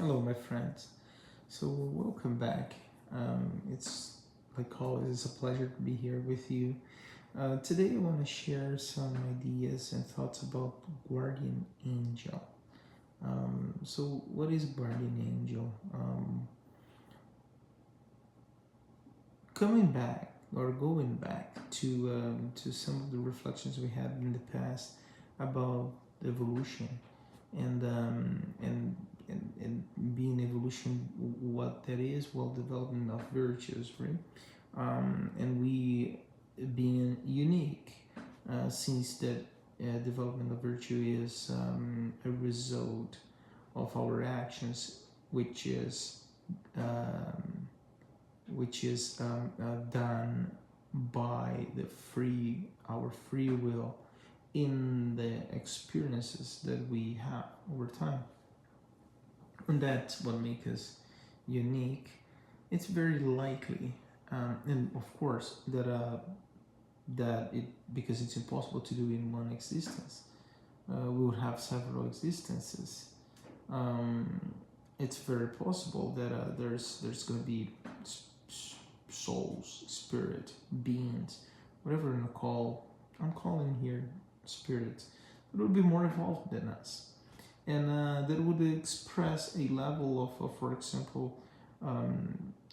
Hello, my friends. So, welcome back. It's like always, it's a pleasure to be here with you. Today, I want to share some ideas and thoughts about guardian angel. So, what is guardian angel? Coming back or going back to some of the reflections we had in the past about evolution and being evolution, what that is, well, development of virtues, right? And we being unique, since that development of virtue is a result of our actions, which is um, done by our free will in the experiences that we have over time, and that's what makes us unique. It's very likely, and of course, that it because it's impossible to do in one existence. We would have several existences. Um, it's very possible that there's going to be souls, spirit, beings, whatever you call. I'm calling here spirits that would be more evolved than us, and that would express a level of for example,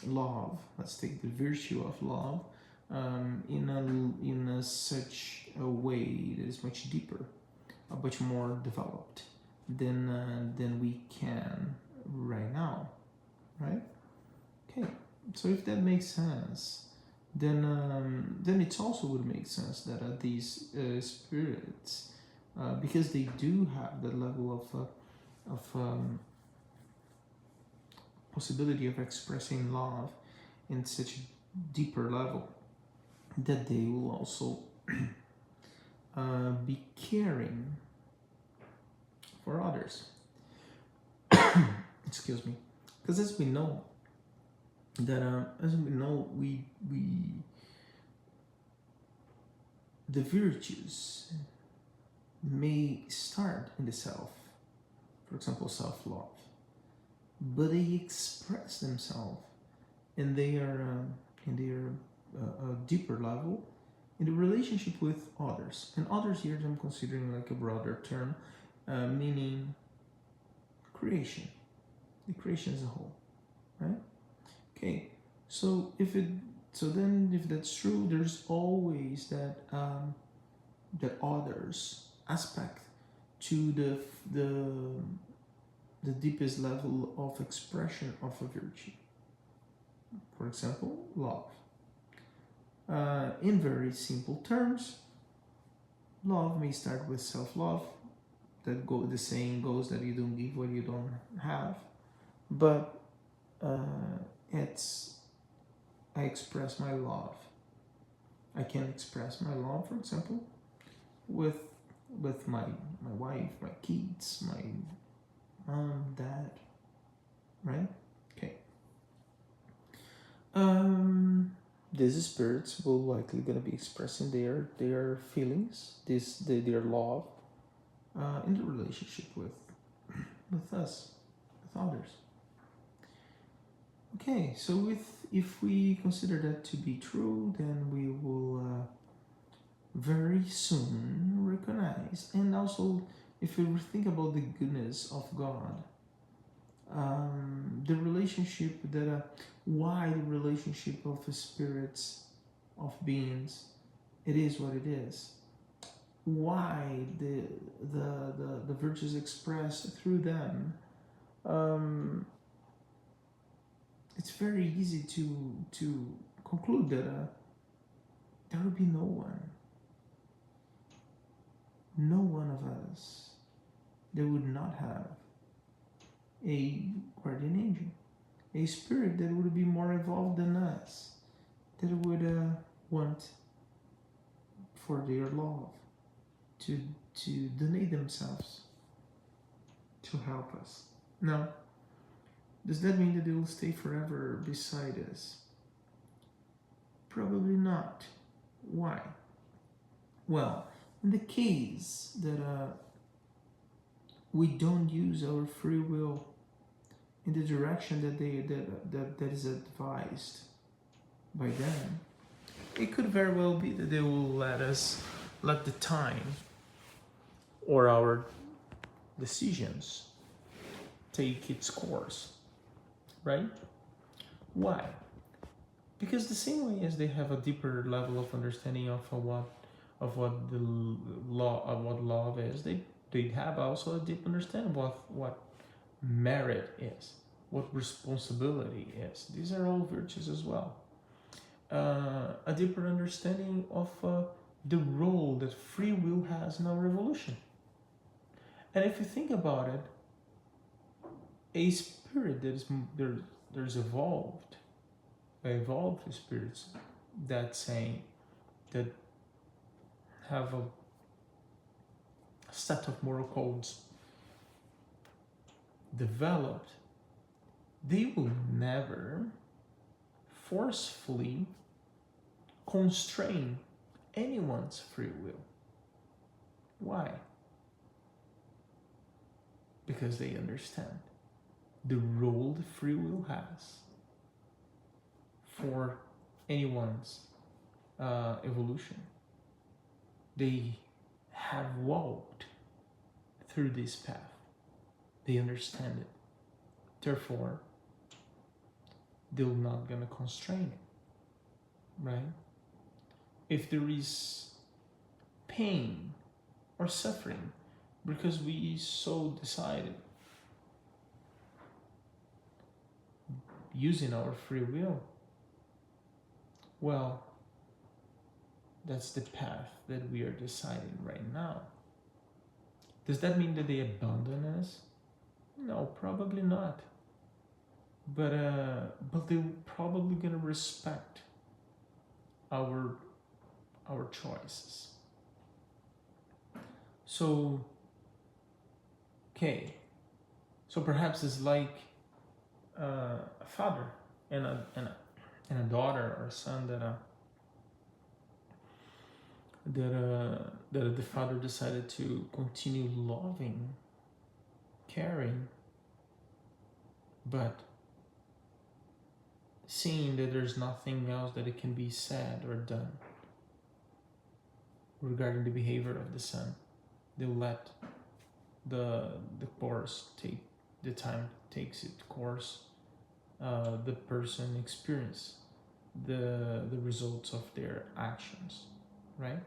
love. Let's take the virtue of love in such a way that is much deeper, much more developed than we can right now, right? Okay, so if that makes sense, then it also would make sense that these spirits, because they do have the level of possibility of expressing love in such a deeper level, that they will also be caring for others. Excuse me, because as we know, we the virtues may start in the self, for example, self-love, but they express themselves and they are a deeper level in the relationship with others. And others here I'm considering like a broader term, meaning creation, the creation as a whole, right? Okay, so if that's true, there's always that others aspect to the deepest level of expression of a virtue. For example, love. In very simple terms, love may start with self-love. The saying goes that you don't give what you don't have, but it's I express my love. I can express my love, for example, with my wife, my kids, my mom, dad, right? Okay. These spirits will likely gonna be expressing their feelings, their love, in the relationship with us, with others. Okay, so if we consider that to be true, then we will very soon recognize, and also if we think about the goodness of God, the relationship why the relationship of the spirits, of beings, it is what it is. Why the virtues expressed through them. Um, it's very easy to conclude that there would be no one of us that would not have a guardian angel, a spirit that would be more evolved than us, that would want for their love to donate themselves to help us. Now, does that mean that they will stay forever beside us? Probably not. Why? Well, in the case that we don't use our free will in the direction that is advised by them, it could very well be that they will let the time or our decisions take its course, right? Why? Because the same way as they have a deeper level of understanding of what the law of what love is, they have also a deep understanding of what merit is, what responsibility is. These are all virtues as well. A deeper understanding of the role that free will has in our evolution. And if you think about it, a spirit that is there's evolved spirits that have a set of moral codes developed, they will never forcefully constrain anyone's free will. Why? Because they understand the role the free will has for anyone's evolution. They have walked through this path. They understand it. Therefore, they're not going to constrain it, right? If there is pain or suffering because we so decided using our free will, well, that's the path that we are deciding right now. Does that mean that they abandon us? No, probably not. But they're probably gonna respect our choices. So, okay. So perhaps it's like a father and a daughter or a son that the father decided to continue loving, caring, but seeing that there's nothing else that it can be said or done regarding the behavior of the son, they'll let the course take the time takes its course. The person experience the results of their actions, right?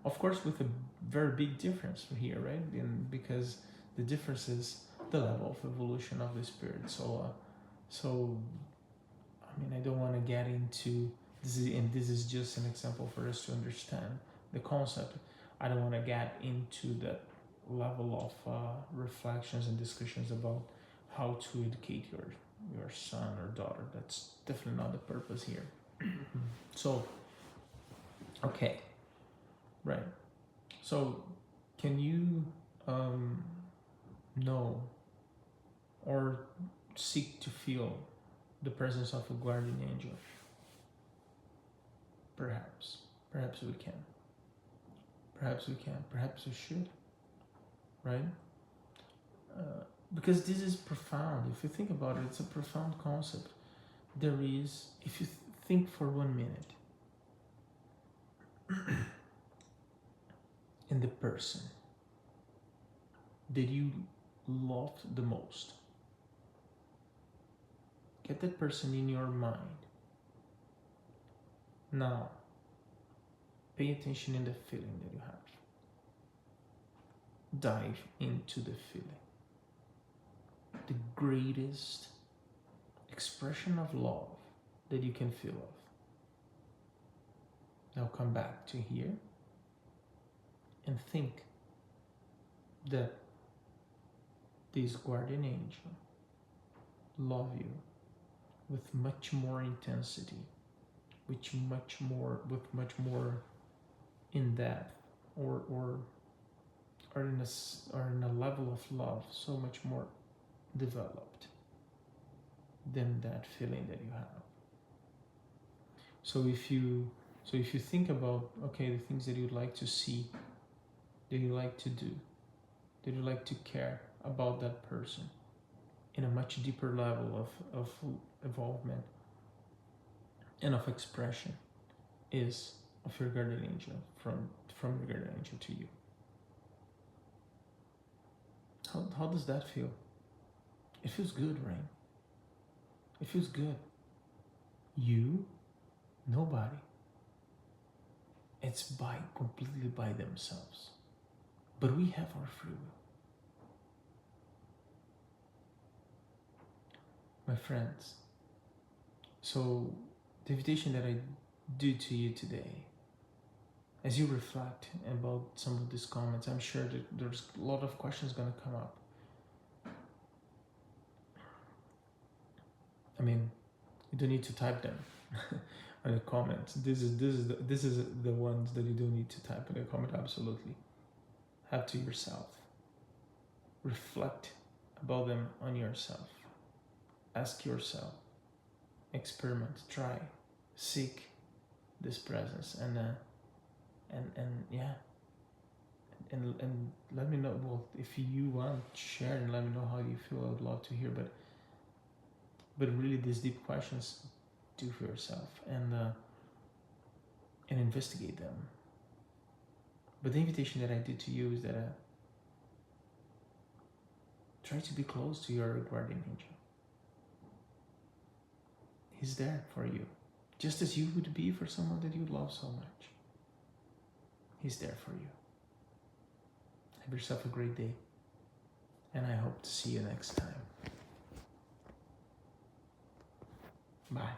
Of course, with a very big difference here, right? Because the difference is the level of evolution of the spirit. So I mean, I don't want to get into this, and this is just an example for us to understand the concept. I don't want to get into that level of reflections and discussions about how to educate your son or daughter. That's definitely not the purpose here. So, okay, right. So, can you know or seek to feel the presence of a guardian angel? Perhaps we can. Perhaps we can. Perhaps we should. Right? Because this is profound. If you think about it, it's a profound concept. There is, if you think for 1 minute, in the person that you loved the most, get that person in your mind. Now, pay attention in the feeling that you have. Dive into the feeling. The greatest expression of love that you can feel of. Now come back to here and think that this guardian angel love you with much more intensity, with much more in depth, or in a level of love so much more developed than that feeling that you have. So if you think about, okay, the things that you'd like to see, that you like to do, that you like to care about that person, in a much deeper level of involvement and of expression is of your guardian angel, from your guardian angel to you. How does that feel? It feels good, right? It feels good. You, nobody. It's completely by themselves. But we have our free will. My friends, so the invitation that I do to you today, as you reflect about some of these comments, I'm sure that there's a lot of questions going to come up. I mean, you don't need to type them in the comments. This is the ones that you don't need to type in the comment. Absolutely, have to yourself. Reflect about them on yourself. Ask yourself. Experiment. Try. Seek this presence and yeah. And let me know. Well, if you want, share and let me know how you feel. I would love to hear. But really, these deep questions, do for yourself and investigate them. But the invitation that I did to you is that try to be close to your guardian angel. He's there for you, just as you would be for someone that you love so much. He's there for you. Have yourself a great day, and I hope to see you next time. Bye.